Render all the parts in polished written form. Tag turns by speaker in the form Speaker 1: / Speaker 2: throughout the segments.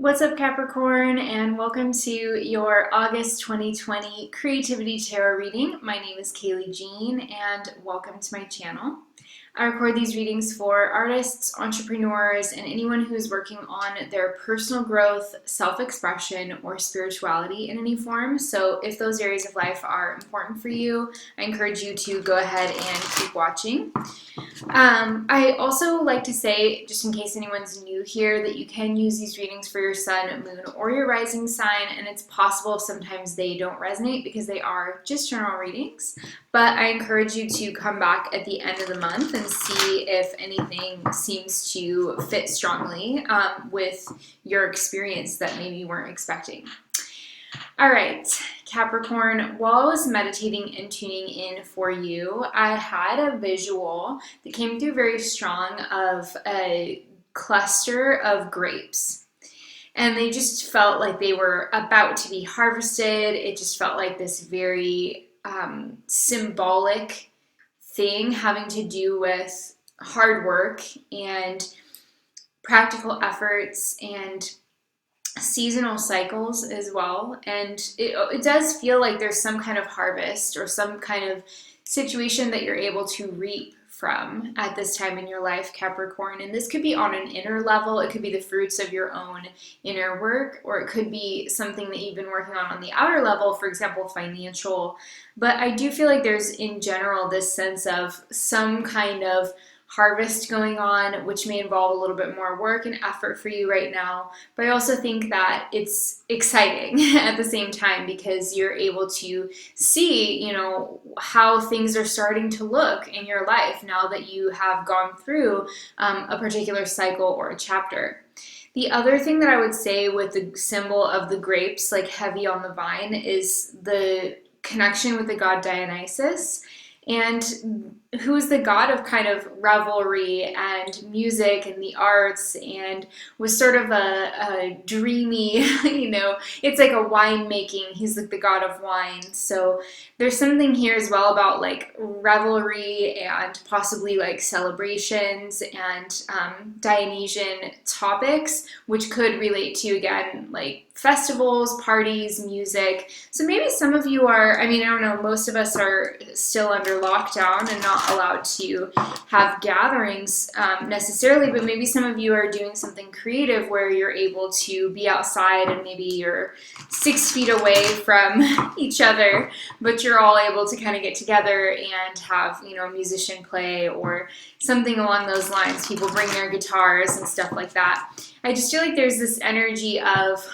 Speaker 1: What's up, Capricorn, and welcome to your August 2020 Creativity Tarot reading. My name is Kayleigh Jean, and welcome to my channel. I record these readings for artists, entrepreneurs, and anyone who is working on their personal growth, self-expression, or spirituality in any form. So if those areas of life are important for you, I encourage you to go ahead and keep watching. I also like to say, just in case anyone's new here, that you can use these readings for your sun, moon, or your rising sign, and it's possible sometimes they don't resonate because they are just general readings. But I encourage you to come back at the end of the month and see if anything seems to fit strongly with your experience that maybe you weren't expecting. All right, Capricorn, while I was meditating and tuning in for you, I had a visual that came through very strong of a cluster of grapes. And they just felt like they were about to be harvested. It just felt like this very symbolic thing having to do with hard work and practical efforts and seasonal cycles as well. And it does feel like there's some kind of harvest or some kind of situation that you're able to reap from at this time in your life, Capricorn. And this could be on an inner level. It could be the fruits of your own inner work, or it could be something that you've been working on the outer level, for example, financial. But I do feel like there's in general this sense of some kind of harvest going on, which may involve a little bit more work and effort for you right now. But I also think that it's exciting at the same time because you're able to see, how things are starting to look in your life now that you have gone through a particular cycle or a chapter. The other thing that I would say with the symbol of the grapes, like heavy on the vine, is the connection with the god Dionysus, and who is the god of kind of revelry and music and the arts, and was sort of a dreamy, it's like a winemaking. He's like the god of wine. So there's something here as well about like revelry and possibly like celebrations and Dionysian topics, which could relate to, again, like festivals, parties, music. So maybe some of you are, I don't know, most of us are still under lockdown and not allowed to have gatherings necessarily, but maybe some of you are doing something creative where you're able to be outside and maybe you're 6 feet away from each other, but you're all able to kind of get together and have, a musician play or something along those lines. People bring their guitars and stuff like that. I just feel like there's this energy of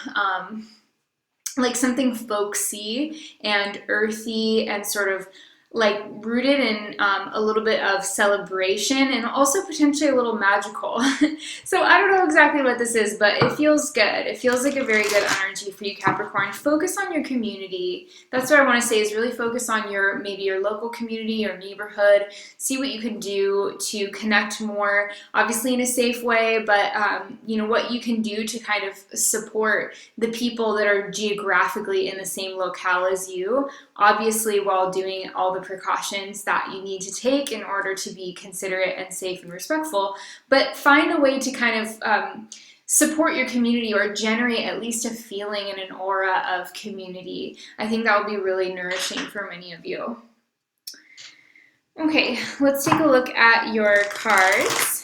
Speaker 1: like something folksy and earthy and sort of like rooted in a little bit of celebration and also potentially a little magical. So I don't know exactly what this is, but it feels good. It feels like a very good energy for you, Capricorn. Focus on your community. That's what I want to say, is really focus on maybe your local community or neighborhood. See what you can do to connect more, obviously in a safe way, but what you can do to kind of support the people that are geographically in the same locale as you, obviously while doing all the precautions that you need to take in order to be considerate and safe and respectful. But find a way to kind of support your community or generate at least a feeling and an aura of community. I think that will be really nourishing for many of you. Okay, let's take a look at your cards.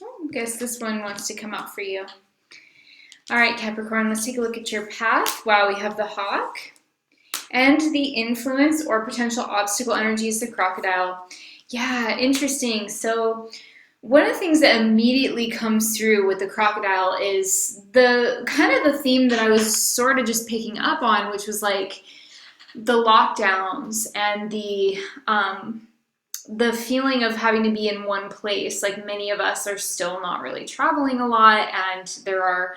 Speaker 1: I guess this one wants to come out for you. All right, Capricorn, let's take a look at your path. Wow, we have the hawk. And the influence or potential obstacle energy is the crocodile. Yeah, interesting. So one of the things that immediately comes through with the crocodile is the kind of the theme that I was sort of just picking up on, which was like the lockdowns and the feeling of having to be in one place. Like many of us are still not really traveling a lot, and there are,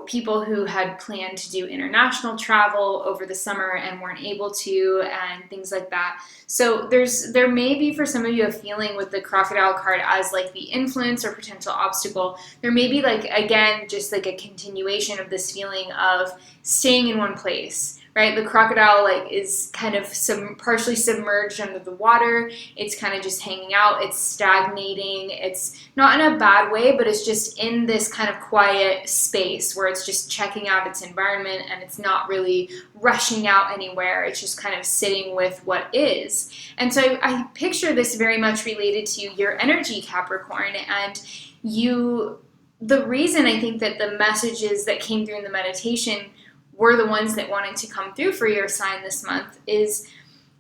Speaker 1: people who had planned to do international travel over the summer and weren't able to, and things like that. So there may be for some of you a feeling with the crocodile card as like the influence or potential obstacle. There may be like, again, just like a continuation of this feeling of staying in one place. Right, the crocodile like is kind of partially submerged under the water. It's kind of just hanging out. It's stagnating. It's not in a bad way, but it's just in this kind of quiet space where it's just checking out its environment and it's not really rushing out anywhere. It's just kind of sitting with what is. And so I picture this very much related to your energy, Capricorn, and the reason I think that the messages that came through in the meditation were the ones that wanted to come through for your sign this month is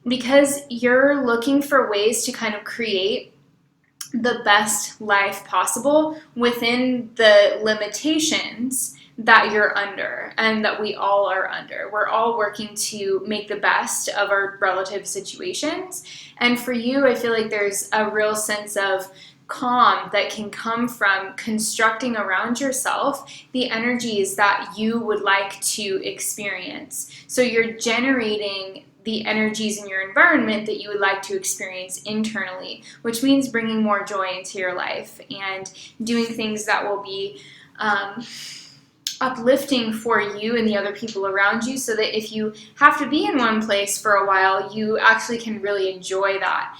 Speaker 1: because you're looking for ways to kind of create the best life possible within the limitations that you're under and that we all are under. We're all working to make the best of our relative situations. And for you, I feel like there's a real sense of calm that can come from constructing around yourself the energies that you would like to experience. So you're generating the energies in your environment that you would like to experience internally, which means bringing more joy into your life and doing things that will be uplifting for you and the other people around you, so that if you have to be in one place for a while, you actually can really enjoy that,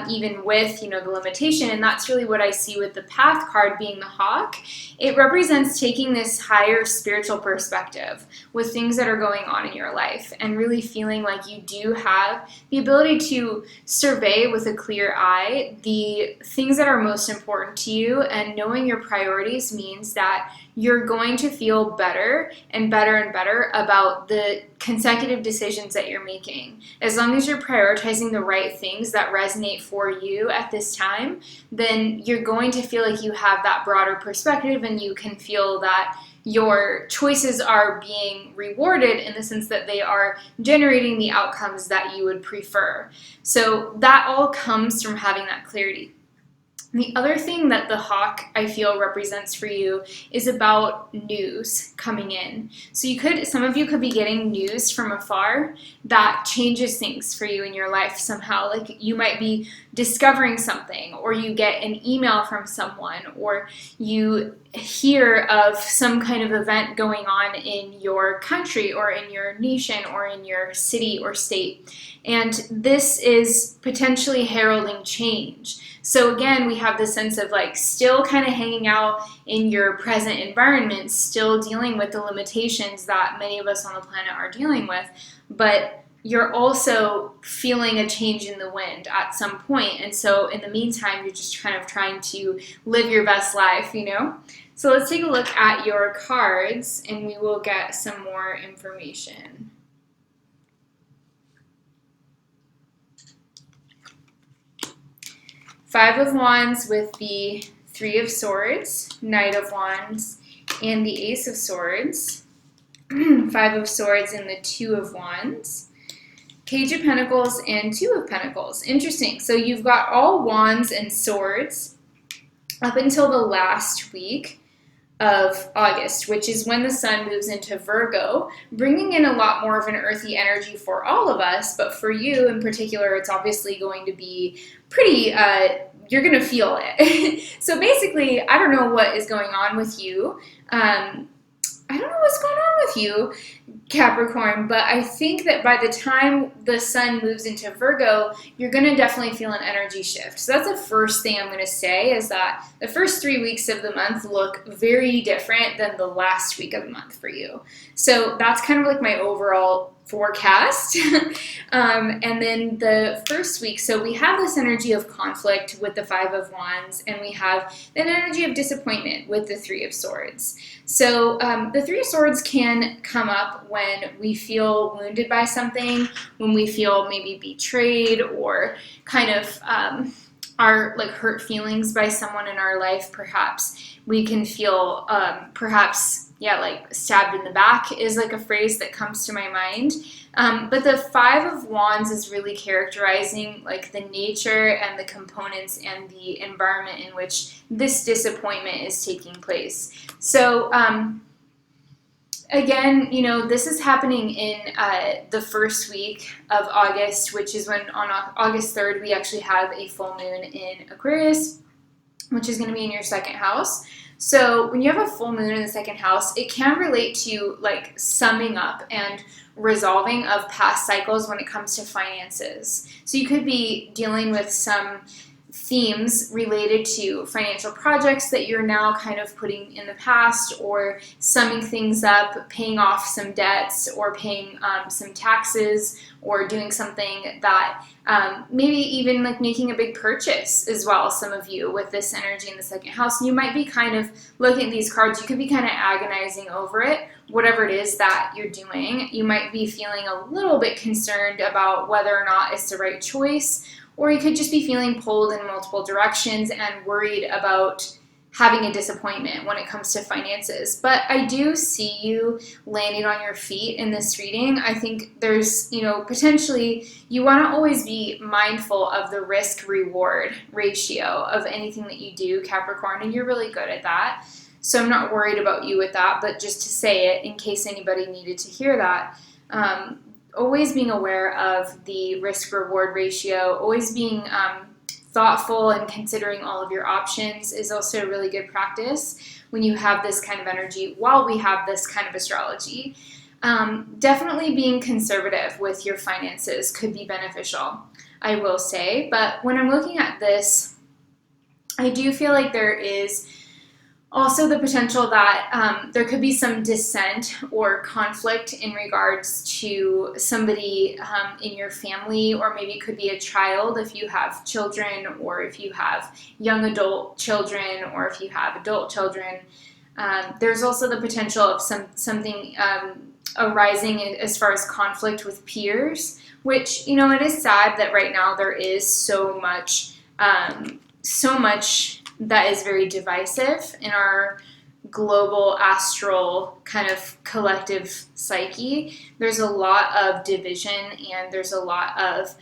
Speaker 1: even with the limitation. And that's really what I see with the path card being the hawk. It represents taking this higher spiritual perspective with things that are going on in your life and really feeling like you do have the ability to survey with a clear eye the things that are most important to you, and knowing your priorities means that you're going to feel better and better and better about the consecutive decisions that you're making. As long as you're prioritizing the right things that resonate for you at this time, then you're going to feel like you have that broader perspective, and you can feel that your choices are being rewarded in the sense that they are generating the outcomes that you would prefer. So that all comes from having that clarity. The other thing that the hawk, I feel, represents for you is about news coming in. So some of you could be getting news from afar that changes things for you in your life somehow. Like you might be discovering something, or you get an email from someone, or you hear of some kind of event going on in your country or in your nation or in your city or state. And this is potentially heralding change. So again, we have this sense of like still kind of hanging out in your present environment, still dealing with the limitations that many of us on the planet are dealing with, but you're also feeling a change in the wind at some point. And so in the meantime, you're just kind of trying to live your best life, So let's take a look at your cards and we will get some more information. Five of Wands with the Three of Swords, Knight of Wands, and the Ace of Swords. Five of Swords and the Two of Wands. Page of Pentacles and Two of Pentacles. Interesting. So you've got all wands and swords up until the last week of August, which is when the sun moves into Virgo, bringing in a lot more of an earthy energy for all of us. But for you in particular, it's obviously going to be pretty, you're going to feel it. So basically, I don't know what is going on with you. I don't know what's going on with you, Capricorn, but I think that by the time the sun moves into Virgo, you're going to definitely feel an energy shift. So that's the first thing I'm going to say, is that the first 3 weeks of the month look very different than the last week of the month for you. So that's kind of like my overall forecast. And then the first week, so we have this energy of conflict with the Five of Wands, and we have an energy of disappointment with the Three of Swords. So the Three of Swords can come up when we feel wounded by something, when we feel maybe betrayed, or kind of our like hurt feelings by someone in our life. Perhaps we can feel like stabbed in the back is like a phrase that comes to my mind. But the Five of Wands is really characterizing like the nature and the components and the environment in which this disappointment is taking place. So again, this is happening in the first week of August, which is when on August 3rd, we actually have a full moon in Aquarius, which is going to be in your second house. So when you have a full moon in the second house, it can relate to like summing up and resolving of past cycles when it comes to finances. So you could be dealing with some themes related to financial projects that you're now kind of putting in the past, or summing things up, paying off some debts, or paying some taxes, or doing something that maybe even like making a big purchase as well. Some of you with this energy in the second house, you might be kind of looking at these cards, you could be kind of agonizing over it. Whatever it is that you're doing, you might be feeling a little bit concerned about whether or not it's the right choice, or you could just be feeling pulled in multiple directions and worried about having a disappointment when it comes to finances. But I do see you landing on your feet in this reading. I think there's, potentially you want to always be mindful of the risk-reward ratio of anything that you do, Capricorn, and you're really good at that. So I'm not worried about you with that, but just to say it in case anybody needed to hear that, always being aware of the risk-reward ratio, always being thoughtful and considering all of your options is also a really good practice when you have this kind of energy while we have this kind of astrology. Definitely being conservative with your finances could be beneficial, I will say. But when I'm looking at this, I do feel like there is also the potential that there could be some dissent or conflict in regards to somebody in your family, or maybe it could be a child if you have children, or if you have young adult children, or if you have adult children. There's also the potential of something arising as far as conflict with peers, which, it is sad that right now there is so much that is very divisive in our global astral kind of collective psyche. There's a lot of division, and there's a lot of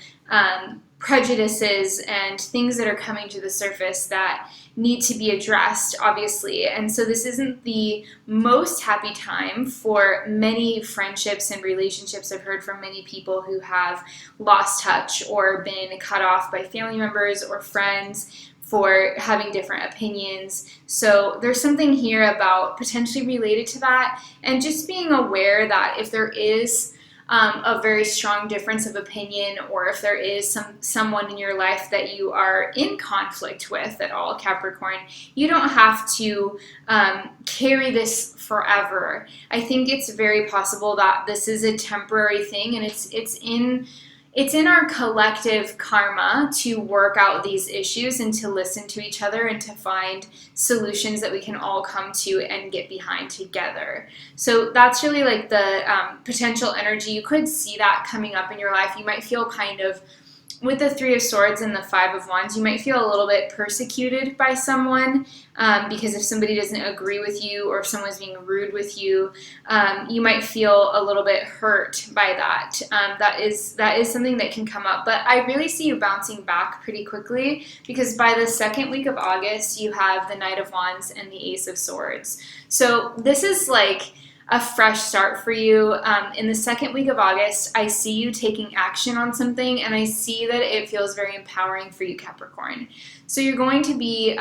Speaker 1: prejudices and things that are coming to the surface that need to be addressed, obviously. And so this isn't the most happy time for many friendships and relationships. I've heard from many people who have lost touch or been cut off by family members or friends for having different opinions. So there's something here about potentially related to that, and just being aware that if there is a very strong difference of opinion, or if there is someone in your life that you are in conflict with at all, Capricorn, you don't have to carry this forever. I think it's very possible that this is a temporary thing, and it's in our collective karma to work out these issues and to listen to each other and to find solutions that we can all come to and get behind together. So that's really like the potential energy. You could see that coming up in your life. You might feel kind of, with the Three of Swords and the Five of Wands, you might feel a little bit persecuted by someone because if somebody doesn't agree with you, or if someone's being rude with you, you might feel a little bit hurt by that. That is something that can come up. But I really see you bouncing back pretty quickly, because by the second week of August, you have the Knight of Wands and the Ace of Swords. So this is like a fresh start for you. In the second week of August, I see you taking action on something, and I see that it feels very empowering for you, Capricorn. So you're going to be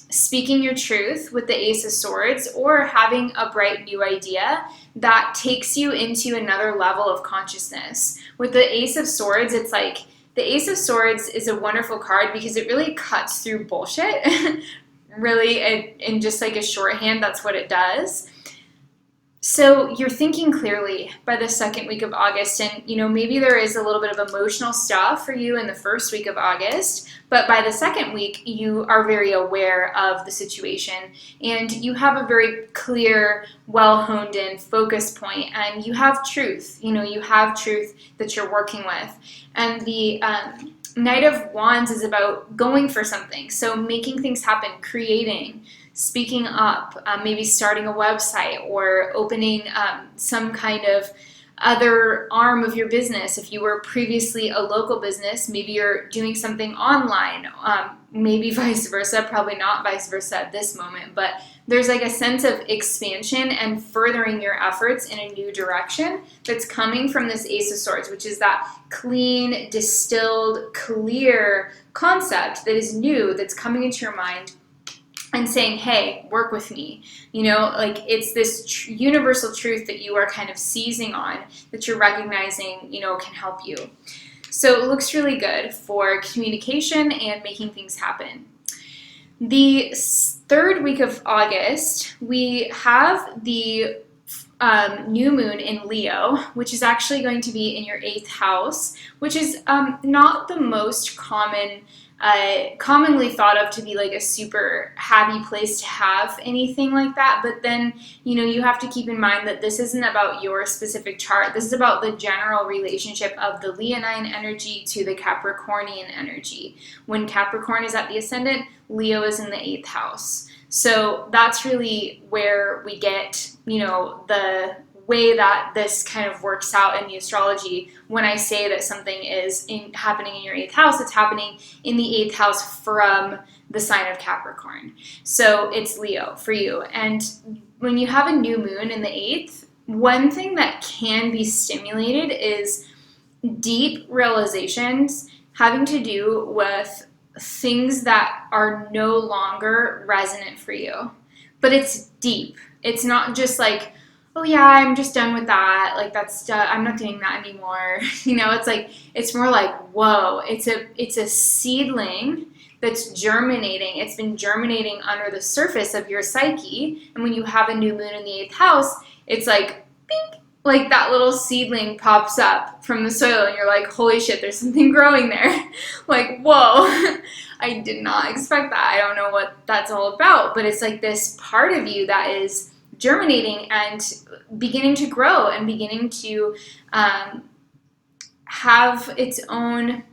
Speaker 1: speaking your truth with the Ace of Swords, or having a bright new idea that takes you into another level of consciousness. With the Ace of Swords, it's like, the Ace of Swords is a wonderful card because it really cuts through bullshit. Really, in just like a shorthand, that's what it does. So you're thinking clearly by the second week of August, and maybe there is a little bit of emotional stuff for you in the first week of August, but by the second week you are very aware of the situation and you have a very clear, well honed in focus point, and you have truth. You have truth that you're working with. And the Knight of Wands is about going for something, so making things happen, creating, speaking up, maybe starting a website or opening some kind of other arm of your business. If you were previously a local business, maybe you're doing something online, maybe vice versa, probably not vice versa at this moment, but there's like a sense of expansion and furthering your efforts in a new direction that's coming from this Ace of Swords, which is that clean, distilled, clear concept that is new, that's coming into your mind and saying, hey, work with me. Like it's this universal truth that you are kind of seizing on, that you're recognizing, can help you. So it looks really good for communication and making things happen. The third week of August, we have the new moon in Leo, which is actually going to be in your 8th house, which is not the most commonly thought of to be like a super happy place to have anything like that. But then, you have to keep in mind that this isn't about your specific chart. This is about the general relationship of the Leonine energy to the Capricornian energy. When Capricorn is at the ascendant, Leo is in the 8th house. So that's really where we get, the way that this kind of works out in the astrology. When I say that something is happening in your 8th house, it's happening in the 8th house from the sign of Capricorn. So it's Leo for you. And when you have a new moon in the 8th, one thing that can be stimulated is deep realizations having to do with things that are no longer resonant for you. But it's deep. It's not just like, oh yeah, I'm just done with that. Like that's I'm not doing that anymore. It's like, it's more like, whoa, it's a seedling that's germinating. It's been germinating under the surface of your psyche. And when you have a new moon in the 8th house, it's like, bink, like that little seedling pops up from the soil and you're like, holy shit, there's something growing there. Like, whoa, I did not expect that. I don't know what that's all about, but it's like this part of you that is germinating and beginning to grow and beginning to have its own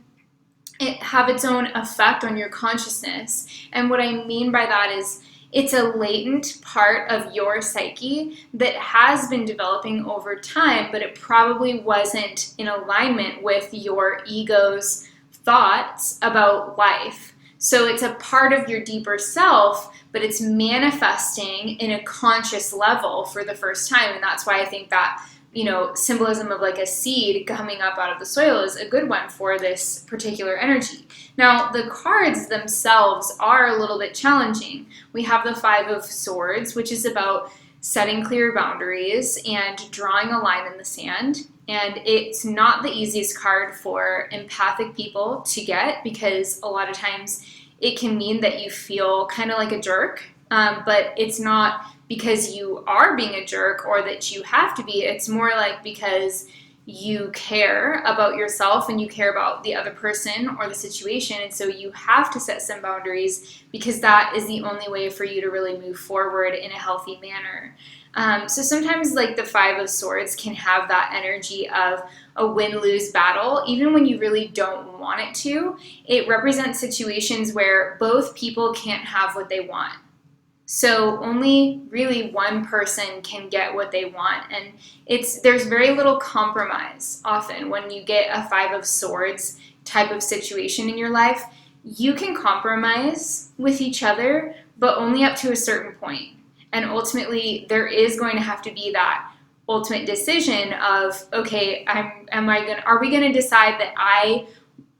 Speaker 1: effect on your consciousness. And what I mean by that is it's a latent part of your psyche that has been developing over time, but it probably wasn't in alignment with your ego's thoughts about life. So it's a part of your deeper self, but it's manifesting in a conscious level for the first time. And that's why I think that, symbolism of like a seed coming up out of the soil is a good one for this particular energy. Now, the cards themselves are a little bit challenging. We have the 5 of Swords, which is about setting clear boundaries and drawing a line in the sand. And it's not the easiest card for empathic people to get, because a lot of times it can mean that you feel kind of like a jerk, but it's not because you are being a jerk or that you have to be. It's more like because you care about yourself and you care about the other person or the situation, and so you have to set some boundaries because that is the only way for you to really move forward in a healthy manner. So sometimes like the 5 of Swords can have that energy of a win-lose battle, even when you really don't want it to. It represents situations where both people can't have what they want. So only really one person can get what they want, and there's very little compromise often when you get a 5 of Swords type of situation in your life. You can compromise with each other, but only up to a certain point. And ultimately, there is going to have to be that ultimate decision of, okay, are we going to decide that I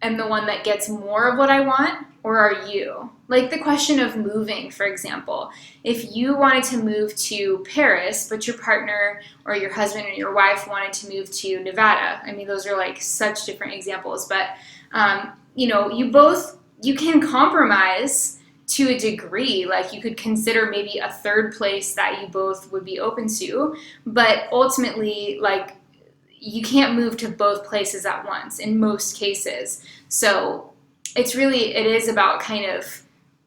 Speaker 1: am the one that gets more of what I want, or are you? Like the question of moving, for example. If you wanted to move to Paris, but your partner or your husband or your wife wanted to move to Nevada, I mean, those are like such different examples, but you can compromise to a degree. Like, you could consider maybe a third place that you both would be open to, but ultimately, like, you can't move to both places at once in most cases. So it is about kind of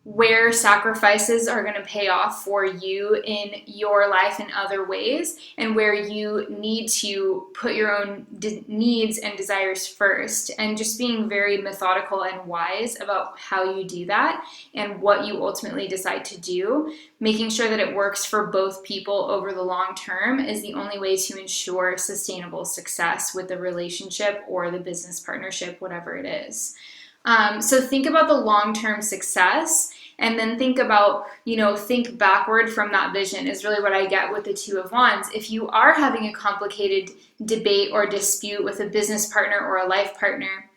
Speaker 1: where sacrifices are going to pay off for you in your life in other ways, and where you need to put your own needs and desires first, and just being very methodical and wise about how you do that and what you ultimately decide to do. Making sure that it works for both people over the long term is the only way to ensure sustainable success with the relationship or the business partnership, whatever it is. So think about the long-term success, and then think about, think backward from that vision is really what I get with the Two of Wands. If you are having a complicated debate or dispute with a business partner or a life partner,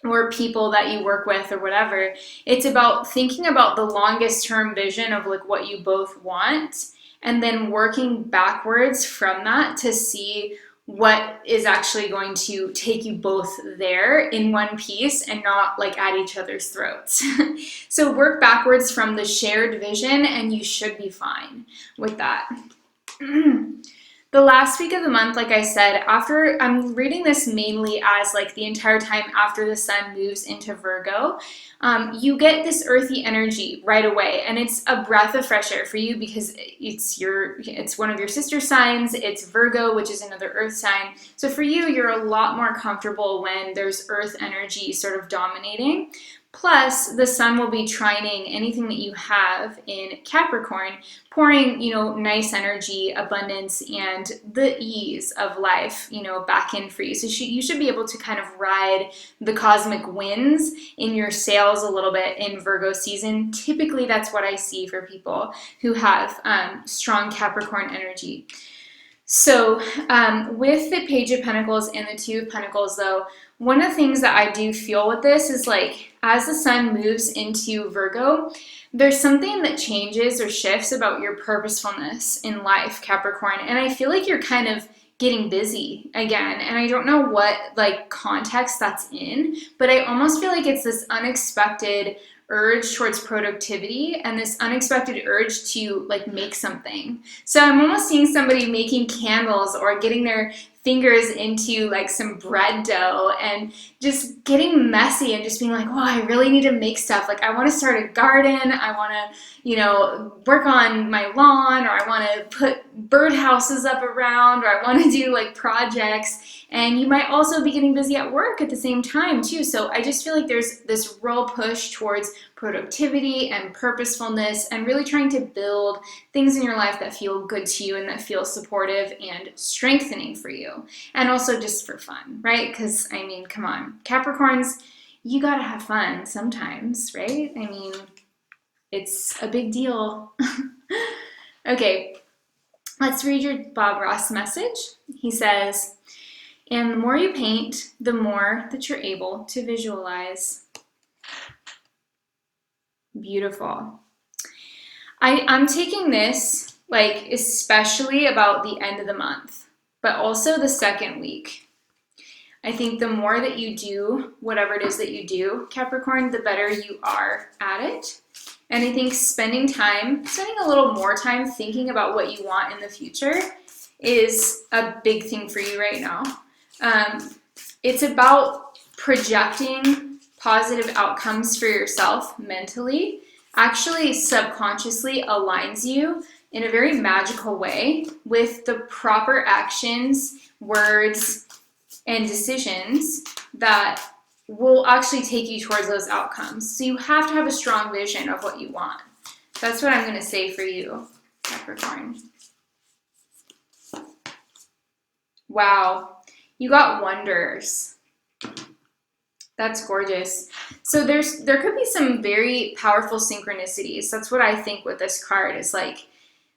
Speaker 1: or people that you work with or whatever, it's about thinking about the longest term vision of like what you both want, and then working backwards from that to see what is actually going to take you both there in one piece and not like at each other's throats. So work backwards from the shared vision and you should be fine with that. The last week of the month, like I said, I'm reading this mainly as like the entire time after the sun moves into Virgo, you get this earthy energy right away, and it's a breath of fresh air for you because it's one of your sister signs. It's Virgo, which is another earth sign. So for you, you're a lot more comfortable when there's earth energy sort of dominating. Plus, the sun will be trining anything that you have in Capricorn, pouring, nice energy, abundance, and the ease of life, back in for you. So you should be able to kind of ride the cosmic winds in your sails a little bit in Virgo season. Typically, that's what I see for people who have strong Capricorn energy. So with the Page of Pentacles and the Two of Pentacles, though, one of the things that I do feel with this is like as the sun moves into Virgo, there's something that changes or shifts about your purposefulness in life, Capricorn. And I feel like you're kind of getting busy again. And I don't know what like context that's in, but I almost feel like it's this unexpected urge towards productivity and this unexpected urge to like make something. So I'm almost seeing somebody making candles or getting their fingers into like some bread dough and just getting messy and just being like, oh, I really need to make stuff. Like I want to start a garden. I want to, work on my lawn, or I want to put birdhouses up around, or I want to do like projects. And you might also be getting busy at work at the same time too. So I just feel like there's this real push towards productivity and purposefulness and really trying to build things in your life that feel good to you and that feel supportive and strengthening for you. And also just for fun, right? Because I mean, come on, Capricorns, you gotta have fun sometimes, right? I mean, it's a big deal. Okay, let's read your Bob Ross message. He says, and the more you paint, the more that you're able to visualize. Beautiful. I'm taking this, like, especially about the end of the month, but also the second week. I think the more that you do whatever it is that you do, Capricorn, the better you are at it. And I think spending a little more time thinking about what you want in the future is a big thing for you right now. It's about projecting positive outcomes for yourself mentally. Actually, subconsciously aligns you in a very magical way with the proper actions, words, and decisions that will actually take you towards those outcomes. So you have to have a strong vision of what you want. That's what I'm going to say for you, Capricorn. Wow, you got wonders. That's gorgeous. So there could be some very powerful synchronicities. That's what I think with this card is like,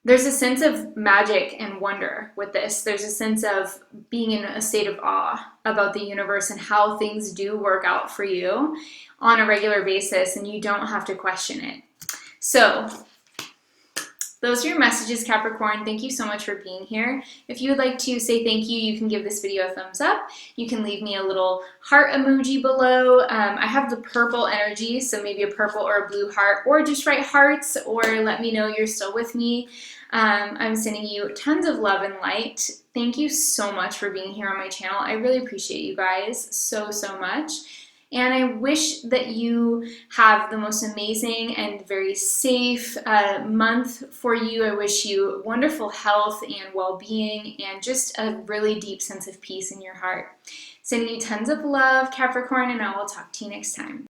Speaker 1: there's a sense of magic and wonder with this. There's a sense of being in a state of awe about the universe and how things do work out for you on a regular basis, and you don't have to question it. So those are your messages, Capricorn. Thank you so much for being here. If you would like to say thank you, you can give this video a thumbs up. You can leave me a little heart emoji below. I have the purple energy, so maybe a purple or a blue heart, or just write hearts, or let me know you're still with me. I'm sending you tons of love and light. Thank you so much for being here on my channel. I really appreciate you guys so much. And I wish that you have the most amazing and very safe month for you. I wish you wonderful health and well-being and just a really deep sense of peace in your heart. Sending you tons of love, Capricorn, and I will talk to you next time.